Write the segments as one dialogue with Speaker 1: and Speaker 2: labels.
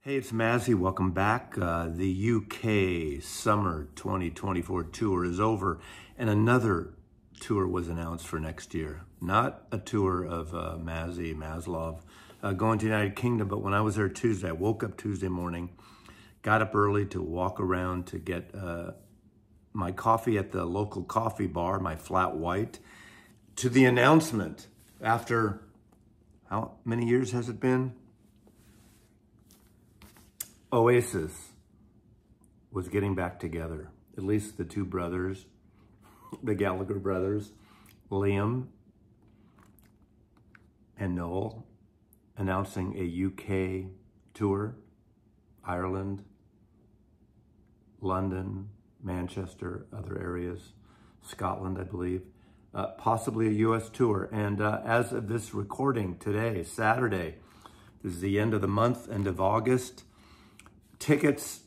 Speaker 1: Hey, it's Mazzy. Welcome back. The UK Summer 2024 tour is over, and another tour was announced for next year. Not a tour of Mazzy Maslov going to the United Kingdom, but when I was there Tuesday, I woke up Tuesday morning, got up early to walk around to get my coffee at the local coffee bar, my flat white, to the announcement after, how many years has it been? Oasis was getting back together, at least the two brothers, the Gallagher brothers, Liam and Noel, announcing a UK tour, Ireland, London, Manchester, other areas, Scotland, I believe, possibly a US tour. And as of this recording today, Saturday, this is the end of the month, end of August, tickets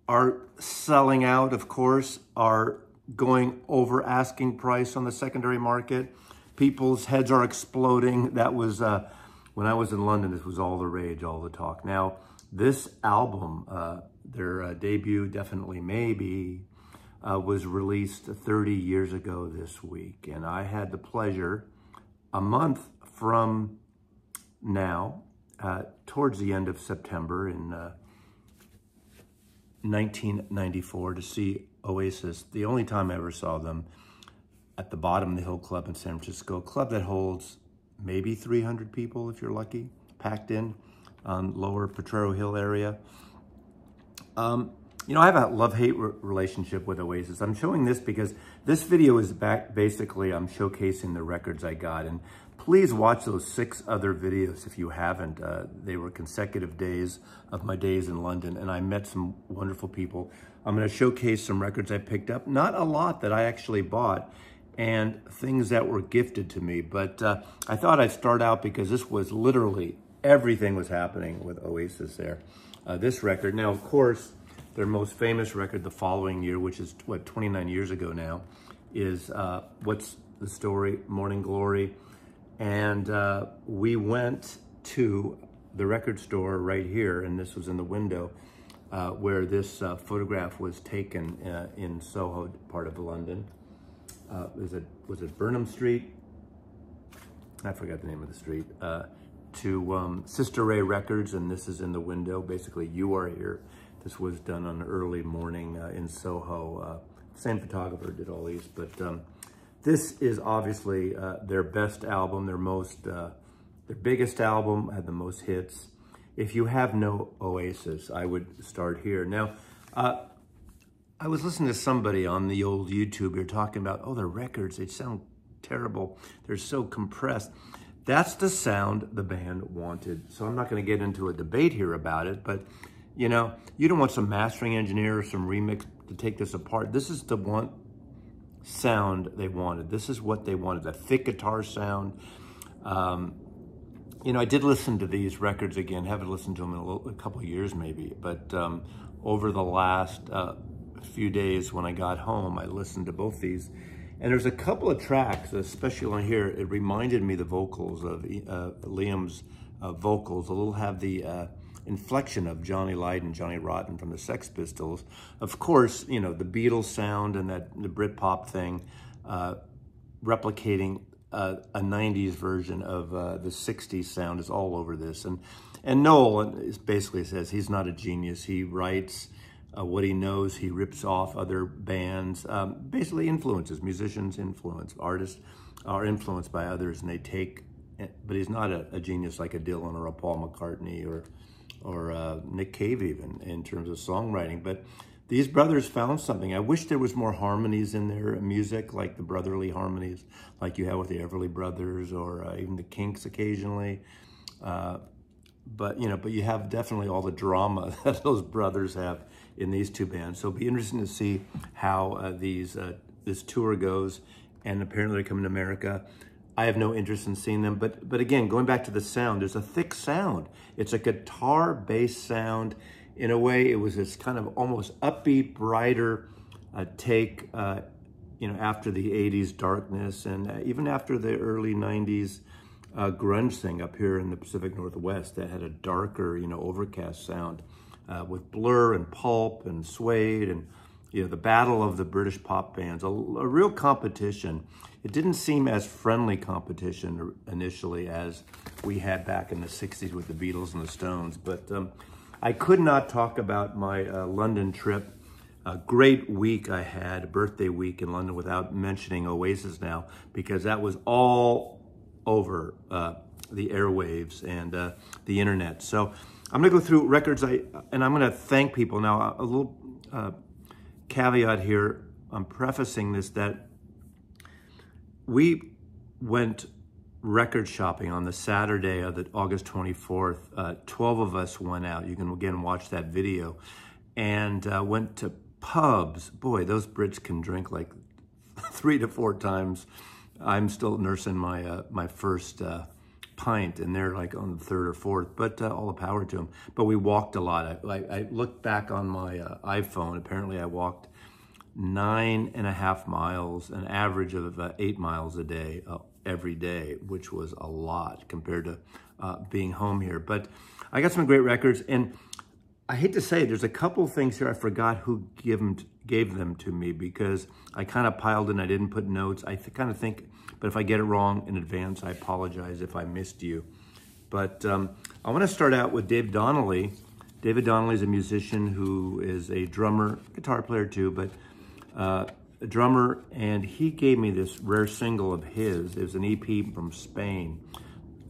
Speaker 1: are selling out, of course, are going over asking price on the secondary market. People's heads are exploding. That was, when I was in London, this was all the rage, all the talk. Now, this album, their debut, Definitely Maybe, was released 30 years ago this week. And I had the pleasure, a month from now, towards the end of September in 1994, to see Oasis. The only time I ever saw them at the Bottom of the Hill Club in San Francisco, a club that holds maybe 300 people if you're lucky, packed in on lower Potrero Hill area. You know, I have a love-hate relationship with Oasis. I'm showing this because this video is basically I'm showcasing the records I got. And please watch those 6 other videos if you haven't. They were consecutive days of my days in London, and I met some wonderful people. I'm gonna showcase some records I picked up, not a lot that I actually bought, and things that were gifted to me. But I thought I'd start out because this was literally, everything was happening with Oasis there. This record, now of course, their most famous record the following year, which is what, 29 years ago now, is What's the Story, Morning Glory. And we went to the record store right here, and this was in the window, where this photograph was taken in Soho, part of London. Was it Burnham Street? I forgot the name of the street. To Sister Ray Records, and this is in the window. Basically, You Are Here. This was done on an early morning in Soho. Same photographer did all these, but this is obviously their best album, their biggest album, had the most hits. If you have no Oasis, I would start here. Now, I was listening to somebody on the old YouTube here talking about, oh, their records, they sound terrible. They're so compressed. That's the sound the band wanted. So I'm not gonna get into a debate here about it, but you know, you don't want some mastering engineer or some remix to take this apart. This is the one sound they wanted. This is what they wanted, a thick guitar sound. You know, I did listen to these records again, haven't listened to them in a couple of years maybe, but over the last few days when I got home, I listened to both these. And there's a couple of tracks, especially on here, it reminded me the vocals of Liam's vocals. A little have the inflection of Johnny Lydon, Johnny Rotten from the Sex Pistols. Of course, you know, the Beatles sound and the Britpop thing, replicating a 90s version of the 60s sound is all over this. And Noel basically says he's not a genius. He writes what he knows. He rips off other bands, basically influences, musicians influence, artists are influenced by others, and they take, but he's not a genius like a Dylan or a Paul McCartney or Nick Cave even in terms of songwriting. But these brothers found something. I wish there was more harmonies in their music, like the brotherly harmonies, like you have with the Everly Brothers or even the Kinks occasionally. But you have definitely all the drama that those brothers have in these two bands. So it'll be interesting to see how this tour goes. And apparently they're coming to America. I have no interest in seeing them, but again, going back to the sound, there's a thick sound. It's a guitar-based sound. In a way, it was this kind of almost upbeat, brighter take, you know, after the 80s darkness and even after the early 90s grunge thing up here in the Pacific Northwest that had a darker, overcast sound with Blur and Pulp and Suede and, the battle of the British pop bands, a real competition. It didn't seem as friendly competition initially as we had back in the 60s with the Beatles and the Stones. But I could not talk about my London trip. A great week I had, a birthday week in London, without mentioning Oasis now, because that was all over the airwaves and the internet. So I'm gonna go through records, and I'm gonna thank people. Now, a little caveat here, I'm prefacing this that we went record shopping on the Saturday of the August 24th. 12 of us went out. You can again watch that video, and went to pubs. Boy, those Brits can drink like 3 to 4 times. I'm still nursing my my first pint, and they're like on the 3rd or 4th, but all the power to them. But we walked a lot. I looked back on my iPhone. Apparently I walked 9.5 miles, an average of 8 miles a day, every day, which was a lot compared to being home here. But I got some great records, and I hate to say it, there's a couple things here I forgot who gave them to me, because I kind of piled in, I didn't put notes. I kind of think, but if I get it wrong in advance, I apologize if I missed you. But I want to start out with Dave Donnelly. David Donnelly is a musician who is a drummer, guitar player too, but a drummer, and he gave me this rare single of his. It was an EP from Spain.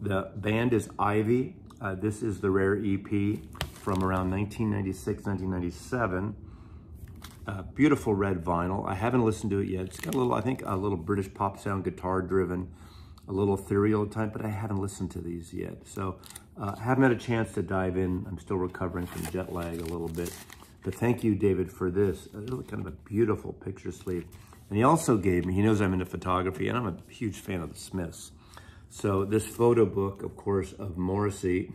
Speaker 1: The band is Ivy. This is the rare EP from around 1996, 1997. Beautiful red vinyl. I haven't listened to it yet. It's got a little, I think, a little British pop sound, guitar driven, a little ethereal at times, but I haven't listened to these yet. So haven't had a chance to dive in. I'm still recovering from jet lag a little bit. But thank you, David, for this. Really kind of a beautiful picture sleeve. And he also gave me, he knows I'm into photography, and I'm a huge fan of the Smiths. So this photo book, of course, of Morrissey,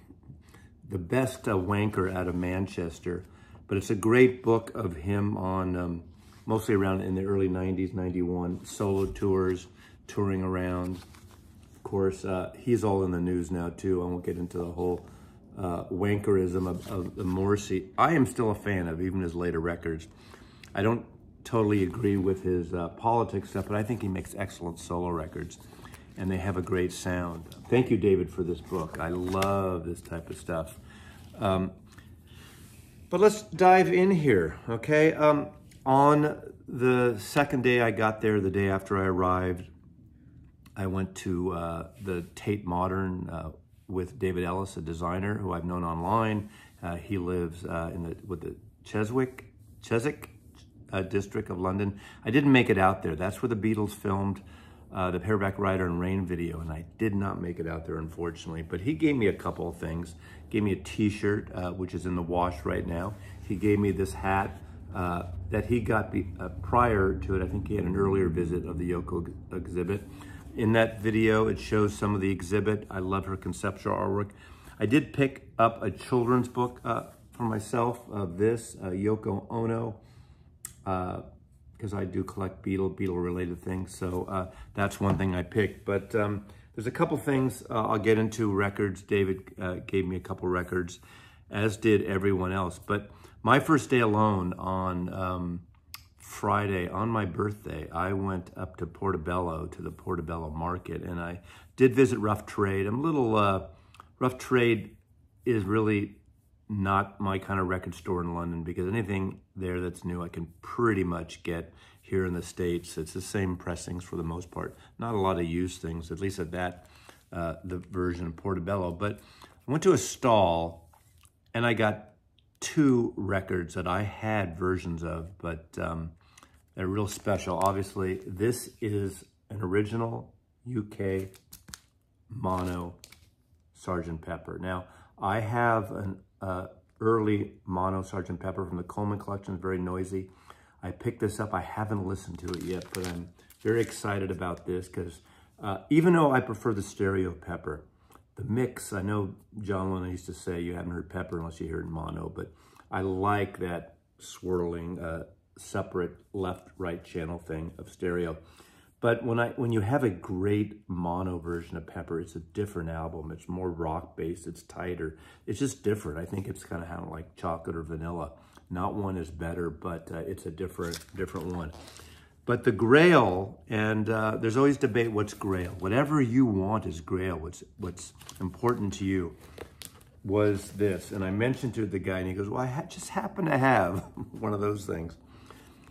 Speaker 1: the best wanker out of Manchester. But it's a great book of him on, mostly around in the early 90s, 91, solo tours, touring around. Of course, he's all in the news now too. I won't get into the whole wankerism of the Morrissey. I am still a fan of even his later records. I don't totally agree with his politics stuff, but I think he makes excellent solo records, and they have a great sound. Thank you, David, for this book. I love this type of stuff. But let's dive in here, okay? On the second day I got there, the day after I arrived, I went to the Tate Modern with David Ellis, a designer who I've known online. He lives with the Chiswick district of London. I didn't make it out there. That's where the Beatles filmed the Bareback Rider and Rain video, and I did not make it out there, unfortunately. But he gave me a couple of things. Gave me a t-shirt, which is in the wash right now. He gave me this hat that he got prior to it. I think he had an earlier visit of the Yoko exhibit. In that video, it shows some of the exhibit. I love her conceptual artwork. I did pick up a children's book for myself of this, Yoko Ono, because I do collect Beatle-related things. So that's one thing I picked. But there's a couple things I'll get into. Records. David gave me a couple records, as did everyone else. But my first day alone on Friday, on my birthday, I went up to Portobello, to the Portobello Market, and I did visit Rough Trade. I'm a little, Rough Trade is really not my kind of record store in London, because anything there that's new I can pretty much get here in the States. It's the same pressings for the most part. Not a lot of used things, at least at that, the version of Portobello. But I went to a stall and I got 2 records that I had versions of, but they're real special. Obviously, this is an original UK mono Sgt. Pepper. Now, I have an early mono Sgt. Pepper from the Coleman Collection. It's very noisy. I picked this up. I haven't listened to it yet, but I'm very excited about this because even though I prefer the stereo Pepper, the mix, I know John Lennon used to say you haven't heard Pepper unless you hear it in mono, but I like that swirling, separate left-right channel thing of stereo. But when you have a great mono version of Pepper, it's a different album. It's more rock-based, it's tighter. It's just different. I think it's kind of like chocolate or vanilla. Not one is better, but it's a different one. But the Grail, and there's always debate what's Grail. Whatever you want is Grail. What's important to you was this. And I mentioned to the guy, and he goes, well, I just happen to have one of those things.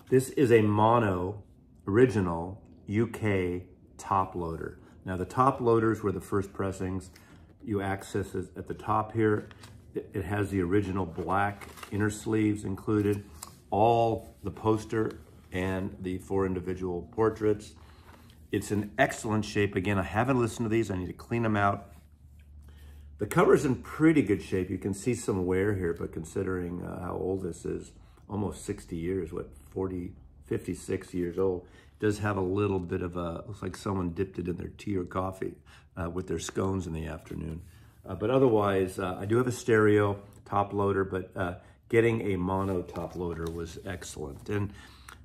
Speaker 1: This is a mono, original, UK top loader. Now the top loaders were the first pressings. You access it at the top here. It has the original black inner sleeves included, all the poster and the 4 individual portraits. It's in excellent shape. Again, I haven't listened to these. I need to clean them out. The cover's in pretty good shape. You can see some wear here, but considering how old this is, almost 60 years, what, 56 years old, does have a little bit of a, looks like someone dipped it in their tea or coffee with their scones in the afternoon. But otherwise, I do have a stereo top loader, but getting a mono top loader was excellent. And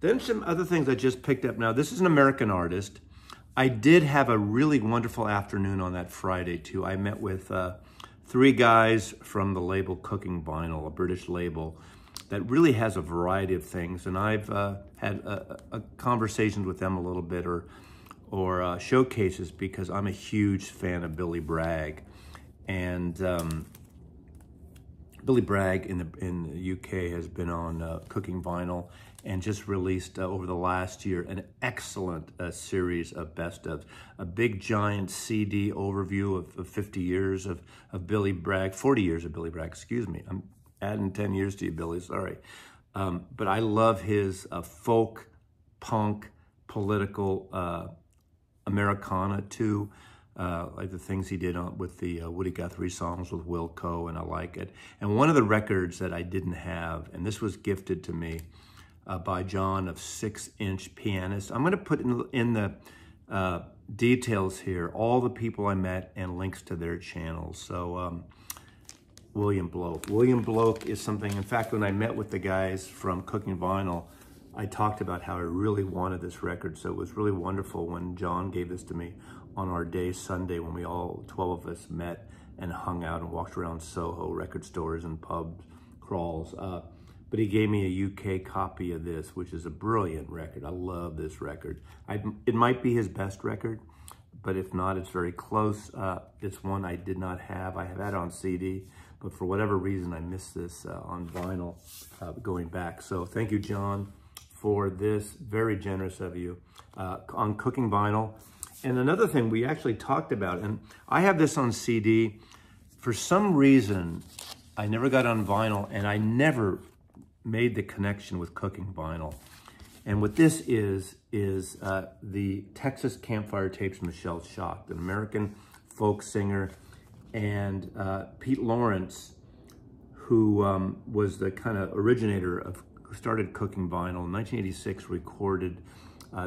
Speaker 1: then some other things I just picked up. Now, this is an American artist. I did have a really wonderful afternoon on that Friday, too. I met with 3 guys from the label Cooking Vinyl, a British label that really has a variety of things. And I've had a conversations with them a little bit or showcases because I'm a huge fan of Billy Bragg. And Billy Bragg in the UK has been on Cooking Vinyl and just released over the last year an excellent series of best of, a big giant CD overview of 50 years of Billy Bragg, 40 years of Billy Bragg, excuse me. I'm adding 10 years to you, Billy, sorry. But I love his folk, punk, political Americana too. Like the things he did with the Woody Guthrie songs with Wilco, and I like it. And one of the records that I didn't have, and this was gifted to me by John of 6 Inch Pianist. I'm gonna put in the details here, all the people I met and links to their channels. So William Bloke. William Bloke is something, in fact, when I met with the guys from Cooking Vinyl, I talked about how I really wanted this record. So it was really wonderful when John gave this to me on our day Sunday when we all 12 of us met and hung out and walked around Soho, record stores and pubs, crawls. But he gave me a UK copy of this, which is a brilliant record. I love this record. It might be his best record, but if not, it's very close. It's one I did not have. I have had it on CD, but for whatever reason, I missed this on vinyl going back. So thank you, John, for this. Very generous of you on Cooking Vinyl. And another thing we actually talked about, and I have this on CD. For some reason, I never got on vinyl, and I never made the connection with Cooking Vinyl. And what this is the Texas Campfire Tapes Michelle Shock, an American folk singer, and Pete Lawrence, who was the kind of originator of, who started Cooking Vinyl in 1986, recorded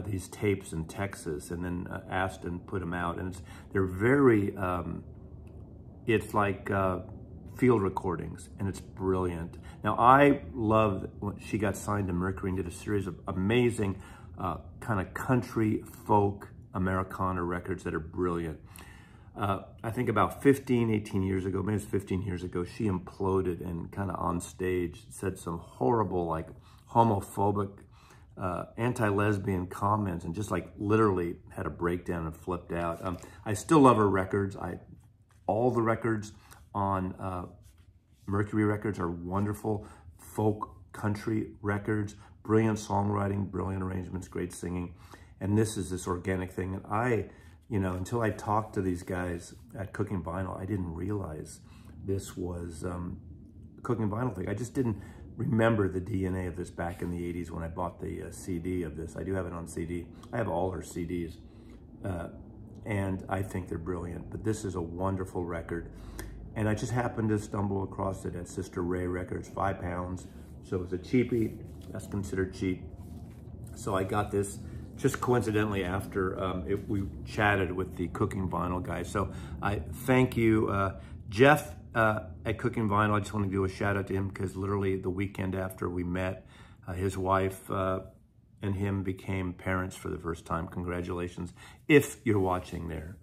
Speaker 1: these tapes in Texas and then asked and put them out. And they're very, it's like field recordings, and it's brilliant. Now, I loved when she got signed to Mercury and did a series of amazing kind of country, folk, Americana records that are brilliant. I think about 15, 18 years ago, maybe it was 15 years ago, she imploded and kind of on stage said some horrible, like homophobic, anti-lesbian comments and just like literally had a breakdown and flipped out. I still love her records. All the records on Mercury Records are wonderful folk country records, brilliant songwriting, brilliant arrangements, great singing. And this is this organic thing. And I, you know, until I talked to these guys at Cooking Vinyl, I didn't realize this was Cooking Vinyl thing. I just didn't remember the DNA of this back in the 80s when I bought the CD of this. I do have it on CD. I have all her CDs. And I think they're brilliant, but this is a wonderful record. And I just happened to stumble across it at Sister Ray Records, £5. So it was a cheapie, that's considered cheap. So I got this just coincidentally after we chatted with the Cooking Vinyl guys. So I thank you, Jeff at Cooking Vinyl. I just want to do a shout out to him because literally the weekend after we met, his wife and him became parents for the first time. Congratulations, if you're watching there.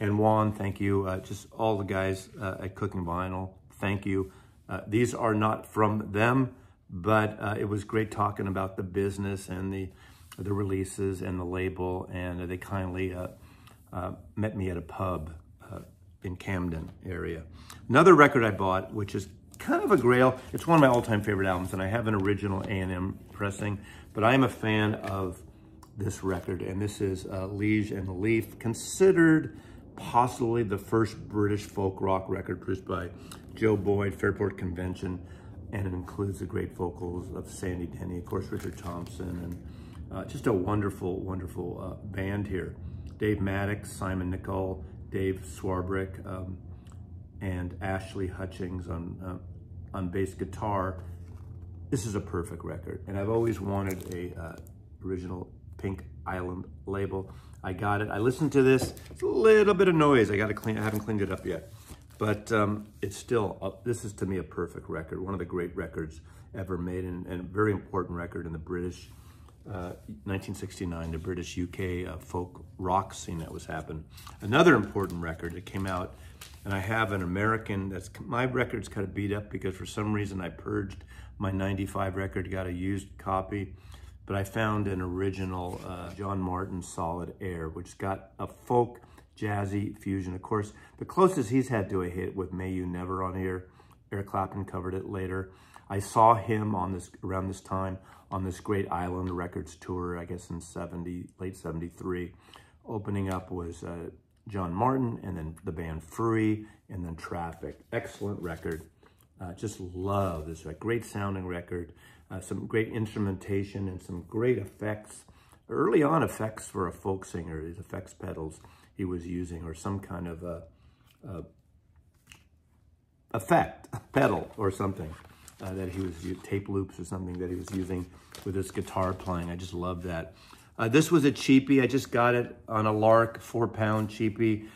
Speaker 1: And Juan, thank you. Just all the guys at Cooking Vinyl, thank you. These are not from them, but it was great talking about the business and the releases and the label, and they kindly met me at a pub in Camden area. Another record I bought, which is kind of a grail. It's one of my all-time favorite albums, and I have an original A&M pressing, but I am a fan of this record, and this is Liege and Leaf, considered possibly the first British folk rock record produced by Joe Boyd, Fairport Convention, and it includes the great vocals of Sandy Denny, of course, Richard Thompson, and just a wonderful, wonderful band here. Dave Maddox, Simon Nicol, Dave Swarbrick, and Ashley Hutchings on bass guitar. This is a perfect record, and I've always wanted a original Pink Island label. I got it. I listened to this. It's a little bit of noise. I haven't cleaned it up yet, but it's still. This is to me a perfect record. One of the great records ever made, and a very important record in the British 1969, the British UK folk rock scene that was happening. Another important record that came out, and I have an American. My record's kind of beat up because for some reason I purged my '95 record, got a used copy. But I found an original John Martin Solid Air, which got a folk jazzy fusion. Of course, the closest he's had to a hit with May You Never on here. Eric Clapton covered it later. I saw him around this time on this Great Island Records tour, I guess in late 73. Opening up was John Martin, and then the band Free, and then Traffic. Excellent record. Just love this record. Great sounding record. Some great instrumentation and some great effects. Early on effects for a folk singer, these effects pedals he was using, or some kind of effect pedal or something that he was, tape loops or something that he was using with his guitar playing. I just love that. This was a cheapie. I just got it on a lark, 4-pound cheapie.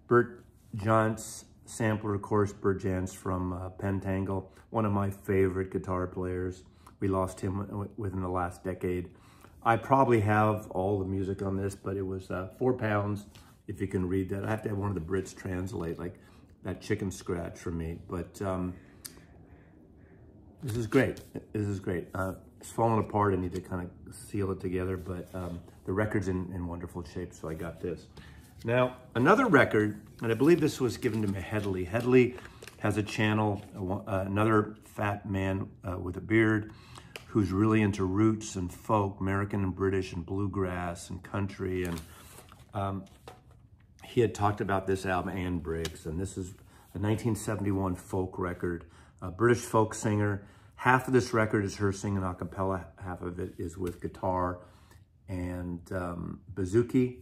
Speaker 1: Bert Jantz sampler, of course, Bert Jantz from Pentangle, one of my favorite guitar players. We lost him within the last decade. I probably have all the music on this, but it was 4 pounds, if you can read that. I have to have one of the Brits translate, like that chicken scratch for me. But this is great. This is great. It's falling apart. I need to kind of seal it together, but the record's in wonderful shape, so I got this. Now, another record, and I believe this was given to me, Hedley. Hedley has a channel, another fat man with a beard, who's really into roots and folk, American and British and bluegrass and country. And he had talked about this album, Anne Briggs, and this is a 1971 folk record. A British folk singer. Half of this record is her singing a cappella, half of it is with guitar and bouzouki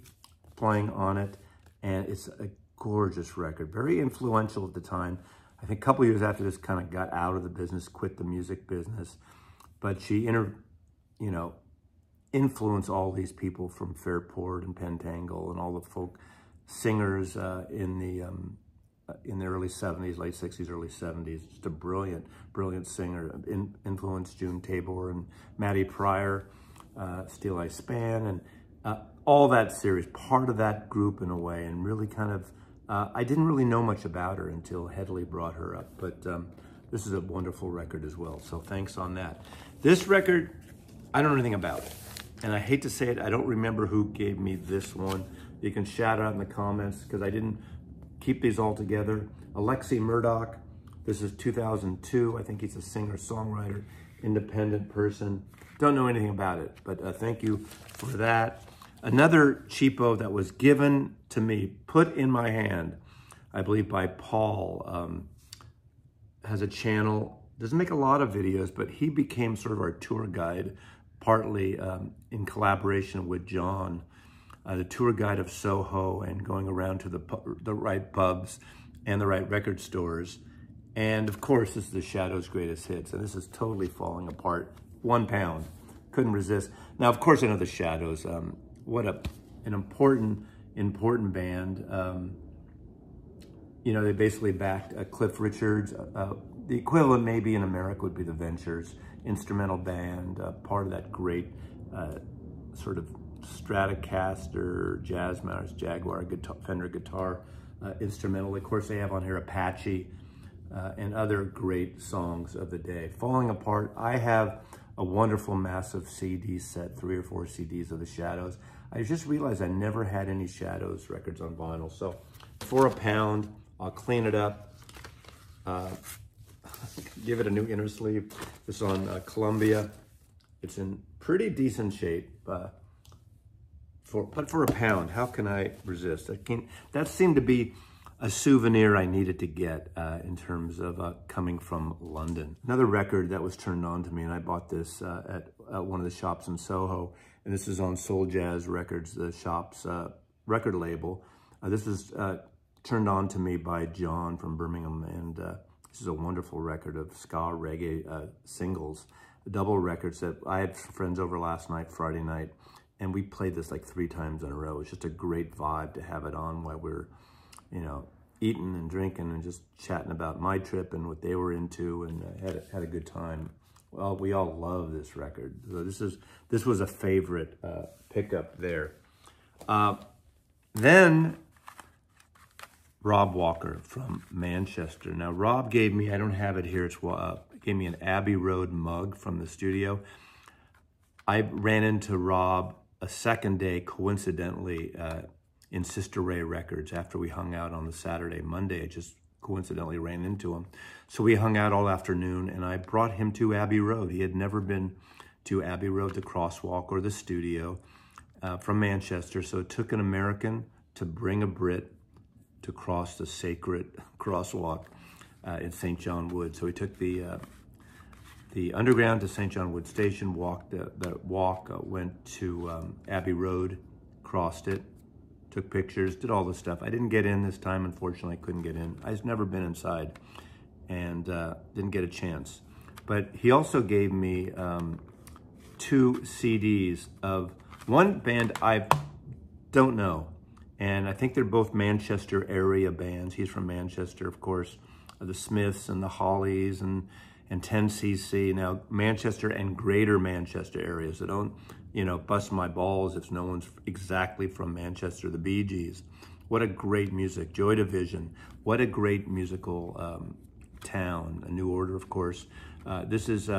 Speaker 1: playing on it. And it's a gorgeous record, very influential at the time. I think a couple years after this, kind of got out of the business, quit the music business. But she, influenced all these people from Fairport and Pentangle and all the folk singers in the early 70s, late 60s, early 70s. Just a brilliant, brilliant singer. Influenced June Tabor and Maddie Pryor, Steel Eye Span, and all that series. Part of that group in a way, and really kind of, I didn't really know much about her until Hedley brought her up. But this is a wonderful record as well, so thanks on that. This record, I don't know anything about it, and I hate to say it, I don't remember who gave me this one. You can shout out in the comments, because I didn't keep these all together. Alexi Murdoch, this is 2002. I think he's a singer-songwriter, independent person. Don't know anything about it, but thank you for that. Another cheapo that was given to me, put in my hand, I believe by Paul, has a channel, doesn't make a lot of videos, but he became sort of our tour guide, partly in collaboration with John, the tour guide of Soho, and going around to the right pubs and the right record stores. And of course, this is the Shadows' greatest hits, and this is totally falling apart. 1 pound, couldn't resist. Now, of course, I know the Shadows. What an important band. They basically backed Cliff Richards. The equivalent maybe in America would be the Ventures, instrumental band, part of that great sort of Stratocaster, Jazzmaster, Jaguar, guitar, Fender guitar, instrumental. Of course, they have on here Apache and other great songs of the day. Falling Apart, I have a wonderful, massive CD set, 3 or 4 CDs of the Shadows. I just realized I never had any Shadows records on vinyl. So for £1, I'll clean it up, give it a new inner sleeve. This is on Columbia. It's in pretty decent shape. But for £1, how can I resist? That seemed to be a souvenir I needed to get in terms of coming from London. Another record that was turned on to me, and I bought this at one of the shops in Soho, and this is on Soul Jazz Records, the shop's record label. This is turned on to me by John from Birmingham, and this is a wonderful record of ska reggae singles, double records that I had friends over last night, Friday night, and we played this like 3 times in a row. It's just a great vibe to have it on while we're, you know, eating and drinking and just chatting about my trip and what they were into, and had a good time. Well, we all love this record. So this was a favorite pickup there. Then Rob Walker from Manchester. Now Rob gave me, I don't have it here, it's gave me an Abbey Road mug from the studio. I ran into Rob a second day, coincidentally, in Sister Ray Records after we hung out on the Saturday. Monday, I just coincidentally ran into him. So we hung out all afternoon, and I brought him to Abbey Road. He had never been to Abbey Road, the Crosswalk, or the studio from Manchester. So it took an American to bring a Brit to cross the sacred crosswalk in St. John Wood. So we took the underground to St. John Wood Station, walked the walk, went to Abbey Road, crossed it, took pictures, did all this stuff. I didn't get in this time, unfortunately. I couldn't get in. I've never been inside and didn't get a chance. But he also gave me 2 CDs of one band I don't know, and I think they're both Manchester area bands. He's from Manchester, of course, the Smiths and the Hollies and 10cc. Now, Manchester and greater Manchester areas, so don't, you know, bust my balls if no one's exactly from Manchester. The Bee Gees, what a great music. Joy Division, what a great musical town. A New Order, of course. This is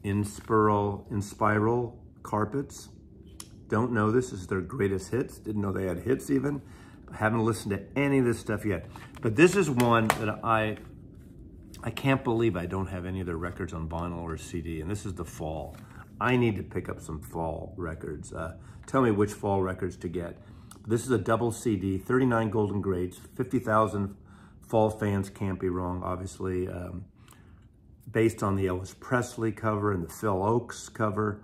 Speaker 1: In Spiral Carpets. Don't know this is their greatest hits. Didn't know they had hits even. Haven't listened to any of this stuff yet. But this is one that I can't believe I don't have any of their records on vinyl or CD, and this is The Fall. I need to pick up some Fall records. Tell me which Fall records to get. This is a double CD, 39 golden grades, 50,000 Fall fans can't be wrong, obviously. Based on the Elvis Presley cover and the Phil Ochs cover,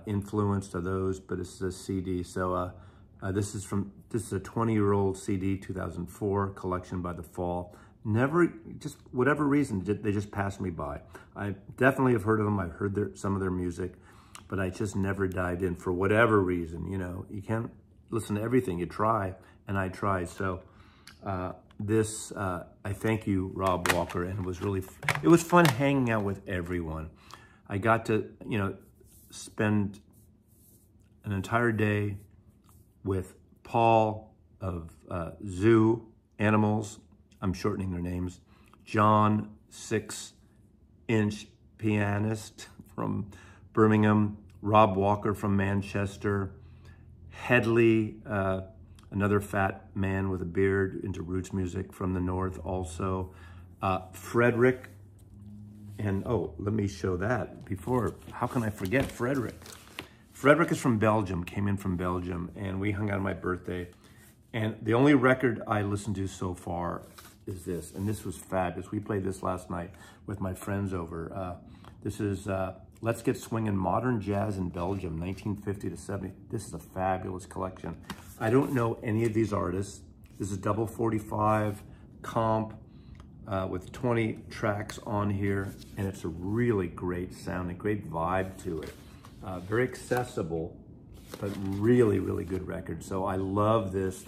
Speaker 1: influenced of those, but this is a CD. So this is a 20-year-old CD, 2004, collection by The Fall. Never, just whatever reason, they just passed me by. I definitely have heard of them. I've heard some of their music, but I just never dived in for whatever reason. You know, you can't listen to everything. You try, and I tried. So I thank you, Rob Walker, and it was fun hanging out with everyone. I got to, you know, spend an entire day with Paul of Zoo Animals. I'm shortening their names. John, 6-inch pianist from Birmingham. Rob Walker from Manchester. Headley, another fat man with a beard into roots music from the north also. Frederick, and oh, let me show that before. How can I forget Frederick? Frederick is from Belgium, came in from Belgium, and we hung out on my birthday. And the only record I listened to so far is this, and this was fabulous. We played this last night with my friends over. This is Let's Get Swingin' Modern Jazz in Belgium, 1950 to 70. This is a fabulous collection. I don't know any of these artists. This is double 45 comp with 20 tracks on here, and it's a really great sound, a great vibe to it. Very accessible, but really, really good record. So I love this.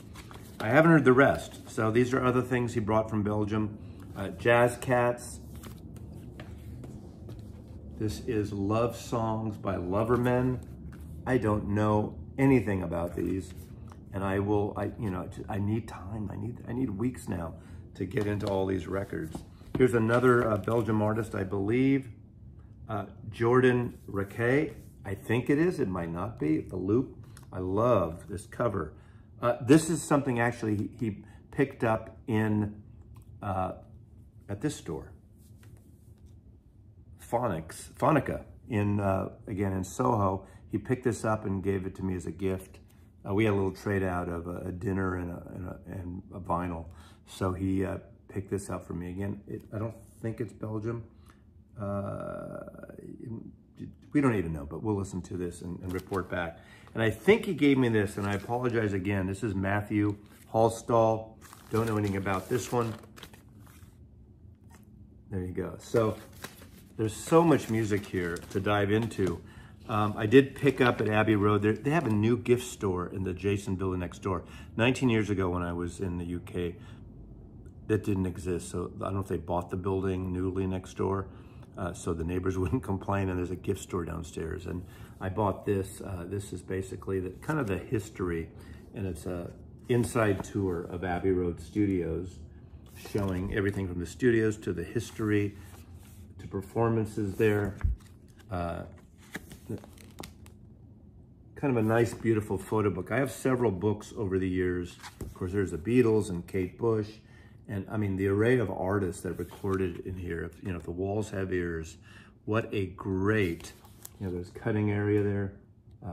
Speaker 1: I haven't heard the rest. So these are other things he brought from Belgium. Jazz Cats. This is Love Songs by Lovermen. I don't know anything about these, and I need time. I need weeks now to get into all these records. Here's another Belgium artist, I believe, Jordan Rakei. I think it is, it might not be, The Loop. I love this cover. This is something actually he picked up in, at this store, Phonica, again in Soho. He picked this up and gave it to me as a gift. We had a little trade out of a dinner and a vinyl. So he picked this up for me. Again, I don't think it's Belgium. We don't even know, but we'll listen to this and report back. And I think he gave me this, and I apologize again. This is Matthew Hallstall. Don't know anything about this one. There you go. So there's so much music here to dive into. I did pick up at Abbey Road. They have a new gift store in the adjacent building next door. 19 years ago when I was in the UK, that didn't exist. So I don't know if they bought the building newly next door, so the neighbors wouldn't complain, and there's a gift store downstairs. And I bought this. This is basically kind of the history, and it's a inside tour of Abbey Road Studios, showing everything from the studios to the history to performances there. Kind of a nice, beautiful photo book. I have several books over the years. Of course, there's the Beatles and Kate Bush. And I mean, the array of artists that recorded in here, if the walls have ears, what a great, there's cutting area there,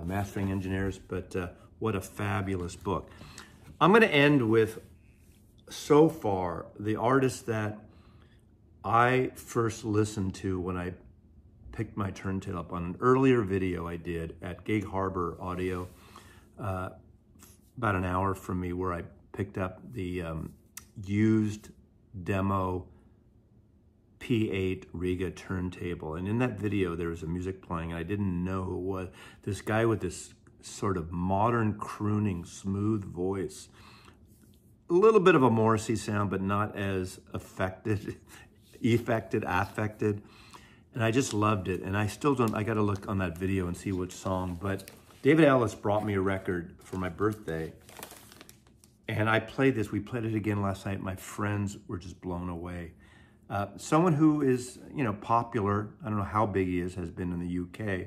Speaker 1: mastering engineers, but what a fabulous book. I'm gonna end with, so far, the artist that I first listened to when I picked my turntable up on an earlier video I did at Gig Harbor Audio, about an hour from me, where I picked up the used demo P8 Riga turntable. And in that video, there was a music playing, and I didn't know who it was. This guy with this sort of modern crooning, smooth voice. A little bit of a Morrissey sound, but not as affected. And I just loved it. And I still don't, I got to look on that video and see which song. But David Ellis brought me a record for my birthday. And I played this. We played it again last night. My friends were just blown away. Someone who is, popular, I don't know how big he is, has been in the UK.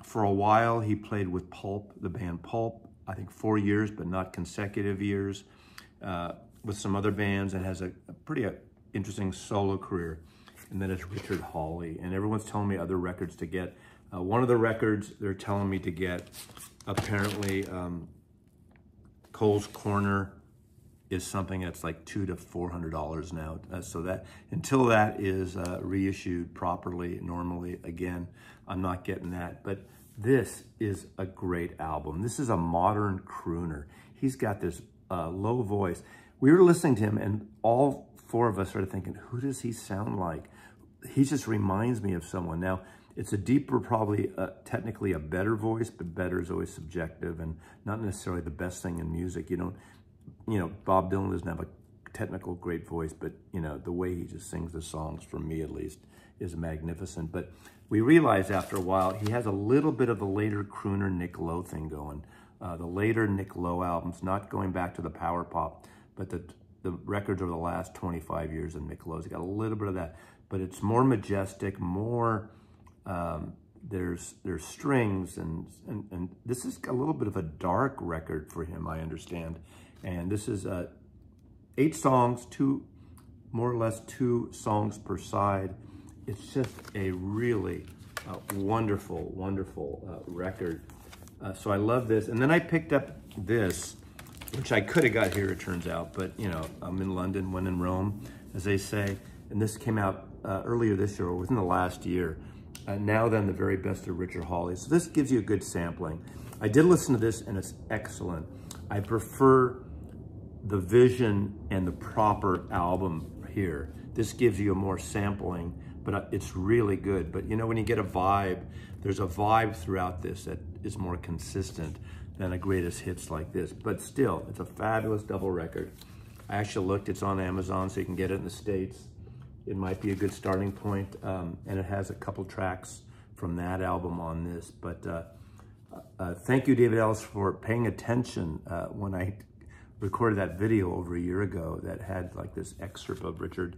Speaker 1: For a while, he played with Pulp, the band Pulp, I think 4 years, but not consecutive years, with some other bands, and has a pretty interesting solo career. And then it's Richard Hawley, and everyone's telling me other records to get. One of the records they're telling me to get, apparently, Cole's Corner, is something that's like $200 to $400 now. So that, until that is reissued properly, normally, again, I'm not getting that. But this is a great album. This is a modern crooner. He's got this low voice. We were listening to him, and all four of us started thinking, who does he sound like? He just reminds me of someone. Now, it's a deeper, probably technically a better voice, but better is always subjective and not necessarily the best thing in music. Bob Dylan doesn't have a technical great voice, but the way he just sings the songs, for me at least, is magnificent. But we realized after a while, he has a little bit of the later crooner Nick Lowe thing going. The later Nick Lowe albums, not going back to the power pop, but the records over the last 25 years of Nick Lowe's got a little bit of that, but it's more majestic, more, there's strings, and this is a little bit of a dark record for him, I understand. And this is 8 songs, more or less 2 songs per side. It's just a really wonderful, wonderful record. So I love this. And then I picked up this, which I could have got here, it turns out, but I'm in London, when in Rome, as they say. And this came out earlier this year, or within the last year. Now Then, the Very Best of Richard Hawley. So this gives you a good sampling. I did listen to this, and it's excellent. I prefer the Vision and the proper album here. This gives you a more sampling, but it's really good. But when you get a vibe, there's a vibe throughout this that is more consistent than a greatest hits like this. But still, it's a fabulous double record. I actually looked, it's on Amazon, so you can get it in the States. it might be a good starting point. And it has a couple tracks from that album on this. But thank you, David Ellis, for paying attention when I recorded that video over a year ago that had like this excerpt of Richard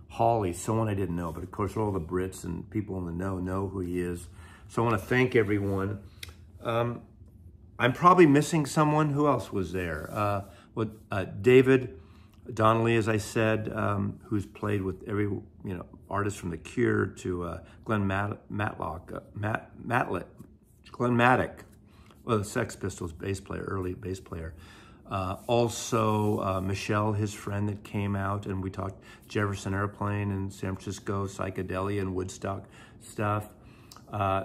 Speaker 1: Hawley, someone I didn't know, but of course all the Brits and people in the know who he is. So I want to thank everyone. I'm probably missing someone. Who else was there? David Donnelly, as I said, who's played with every artist from The Cure to Glenn Matlock, Glenn Mattock, well, the Sex Pistols bass player, early bass player. Also, Michelle, his friend that came out, and we talked Jefferson Airplane in San Francisco, psychedelia and Woodstock stuff.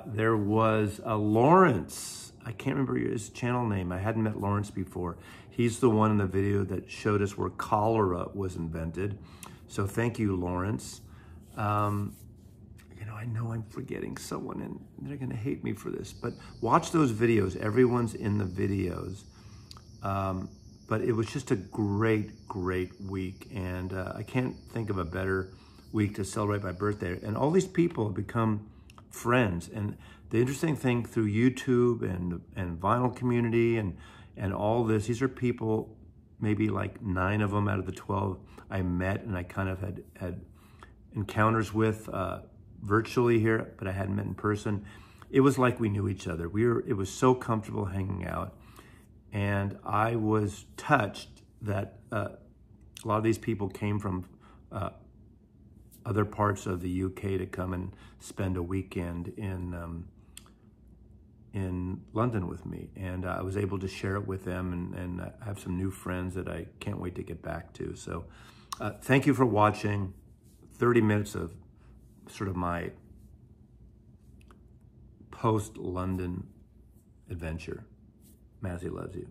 Speaker 1: There was Lawrence. I can't remember his channel name. I hadn't met Lawrence before. He's the one in the video that showed us where cholera was invented. So thank you, Lawrence. I know I'm forgetting someone and they're gonna hate me for this, but watch those videos. Everyone's in the videos. But it was just a great week. And I can't think of a better week to celebrate my birthday. And all these people have become friends. And the interesting thing through YouTube and vinyl community and all this, these are people, maybe like 9 of them out of the 12 I met and I kind of had encounters with virtually here, but I hadn't met in person. It was like we knew each other. It was so comfortable hanging out. And I was touched that a lot of these people came from other parts of the UK to come and spend a weekend in London with me. And I was able to share it with them and I have some new friends that I can't wait to get back to. So thank you for watching 30 minutes of sort of my post-London adventure. Mazzy loves you.